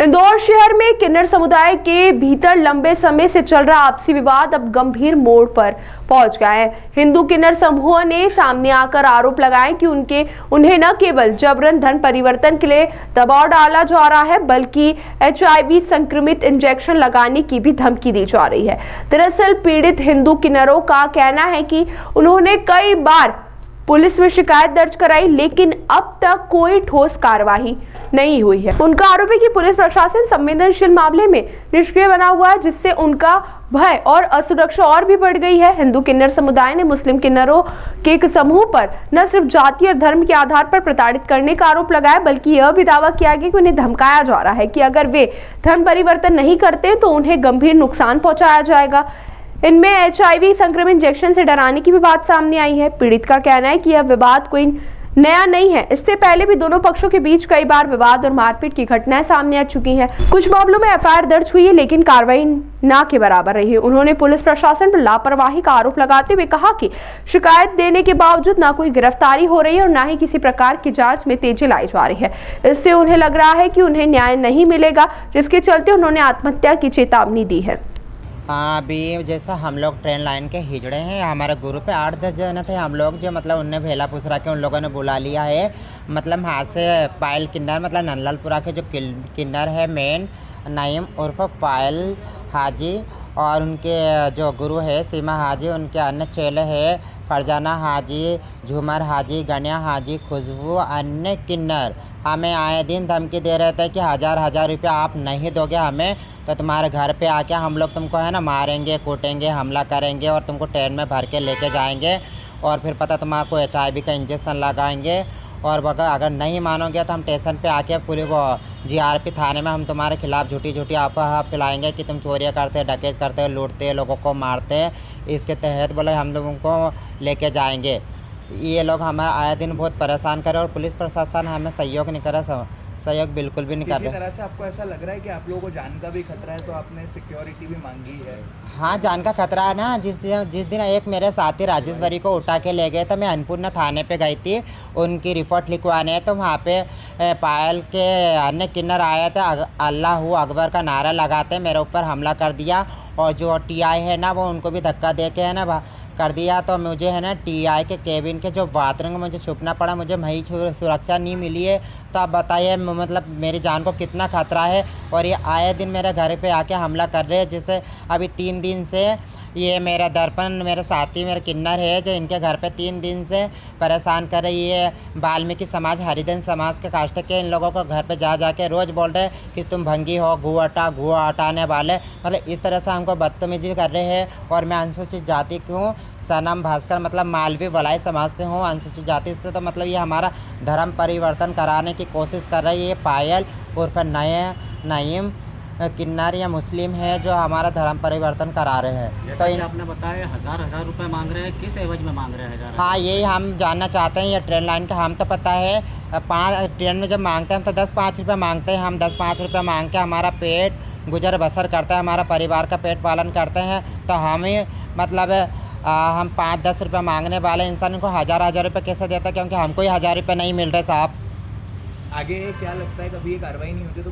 इंदौर शहर में किन्नर समुदाय के भीतर लंबे समय से चल रहा आपसी विवाद अब गंभीर मोड़ पर पहुंच गया है। हिंदू किन्नर समूह ने सामने आकर आरोप लगाए कि उन्हें न केवल जबरन धन परिवर्तन के लिए दबाव डाला जा रहा है, बल्कि HIV संक्रमित इंजेक्शन लगाने की भी धमकी दी जा रही है। दरअसल पीड़ित हिंदू किन्नरों का कहना है कि उन्होंने कई बार पुलिस में शिकायत दर्ज कराई, लेकिन अब तक कोई ठोस कार्रवाई नहीं हुई है। उनका आरोप है कि पुलिस प्रशासन संवेदनशील मामले में निष्क्रिय बना हुआ है, जिससे उनका भय और असुरक्षा और भी बढ़ गई है। हिंदू किन्नर समुदाय ने मुस्लिम किन्नरों के एक समूह पर न सिर्फ जाति और धर्म के आधार पर प्रताड़ित करने का आरोप लगाया, बल्कि यह भी दावा किया गया कि उन्हें धमकाया जा रहा है कि अगर वे धर्म परिवर्तन नहीं करते तो उन्हें गंभीर नुकसान पहुंचाया जाएगा। इनमें HIV संक्रमित इंजेक्शन से डराने की भी बात सामने आई है। पीड़ित का कहना है कि यह विवाद कोई नया नहीं है, इससे पहले भी दोनों पक्षों के बीच कई बार विवाद और मारपीट की घटनाएं सामने आ चुकी हैं। कुछ मामलों में FIR दर्ज हुई है, लेकिन कार्रवाई ना के बराबर रही है। उन्होंने पुलिस प्रशासन पर लापरवाही का आरोप लगाते हुए कहा कि शिकायत देने के बावजूद ना कोई गिरफ्तारी हो रही है और ना ही किसी प्रकार की जांच में तेजी लाई जा रही है। इससे उन्हें लग रहा है कि उन्हें न्याय नहीं मिलेगा, जिसके चलते उन्होंने आत्महत्या की चेतावनी दी है। अभी जैसा हम लोग ट्रेन लाइन के हिजड़े हैं, हमारे ग्रुप पे 8-10 जन थे हम लोग, जो मतलब उनने भेला पुसरा के उन लोगों ने बुला लिया है। मतलब वहाँ से पायल किन्नर मतलब नंदलालपुरा के जो किन्नर है मेन नईम उर्फ पायल हाजी और उनके जो गुरु है सीमा हाजी, उनके अन्य चेले हैं फरजाना हाजी, झूमर हाजी, गनिया हाजी, खुशबू, अन्य किन्नर हमें आए दिन धमकी दे रहे थे कि हज़ार रुपया आप नहीं दोगे हमें तो तुम्हारे घर पे आके हम लोग तुमको है ना मारेंगे, कूटेंगे, हमला करेंगे और तुमको ट्रेन में भर के लेके जाएंगे और फिर पता तुमको HIV का इंजेक्शन लगाएंगे और अगर नहीं मानोगे तो हम स्टेशन पे आके पूरे वो GRP थाने में हम तुम्हारे खिलाफ़ झूठी अफवाह फैलाएंगे कि तुम चोरियाँ करते, डकैत करते, लूटते, लोगों को मारते। इसके तहत बोले हम लोगों को लेके जाएंगे। ये लोग हमारा आए दिन बहुत परेशान करे और पुलिस प्रशासन हमें सहयोग नहीं करे, सहयोग बिल्कुल भी नहीं कर रहे। किसी तरह से आपको ऐसा लग रहा है कि आप लोगों को जान का भी खतरा है, तो आपने सिक्योरिटी भी मांगी है? हाँ, जान का खतरा है ना। जिस दिन एक मेरे साथी राजेश बरी को उठा के ले गए तो मैं अन्नपूर्णा थाने पे गई थी उनकी रिपोर्ट लिखवाने। तो वहाँ पे पायल के अन्य किन्नर आए थे, अल्लाह अकबर का नारा लगाते मेरे ऊपर हमला कर दिया और जो TI है ना वो उनको भी धक्का दे के है ना कर दिया। तो मुझे है ना TI के केबिन के जो बाथरूम में मुझे छुपना पड़ा, मुझे वहीं सुरक्षा नहीं मिली है। तो आप बताइए मतलब मेरी जान को कितना खतरा है। और ये आए दिन मेरे घर पे आके हमला कर रहे हैं, जिससे अभी 3 दिन से ये मेरा दर्पण मेरे साथी मेरे किन्नर है जो इनके घर पे 3 दिन से परेशान कर रही है। वाल्मीकि समाज, हरिजन समाज के कास्ट के इन लोगों को घर पे जा के रोज़ बोल रहे हैं कि तुम भंगी हो, गुआ हटाने वाले, मतलब इस तरह से हमको बदतमीजी कर रहे हैं। और मैं अनुसूचित जाति की हूँ, सनम भास्कर मतलब मालवी वलाई समाज से हूँ, अनुसूचित जाति से। तो मतलब ये हमारा धर्म परिवर्तन कराने की कोशिश कर रही है। पायल उर्फ नईम किन्नर या मुस्लिम है जो हमारा धर्म परिवर्तन करा रहे हैं। तो आपने बताया हज़ार रुपये मांग रहे हैं, किस एवज में मांग रहे हैं? हाँ, यही हम जानना चाहते हैं। ये ट्रेन लाइन का हम तो पता है, ट्रेन में जब मांगते हैं हम तो 10-5 रुपये मांगते हैं। हम 10-5 रुपये मांग के हमारा पेट गुजर बसर करते हैं, हमारा परिवार का पेट पालन करते हैं। तो हमें मतलब हम 5-10 रुपये मांगने वाले इंसान को हज़ार रुपये कैसे देता है, क्योंकि हमको ही 1000 रुपये नहीं मिल रहे साहब। आगे क्या लगता है, कभी ये कार्रवाई नहीं होती तो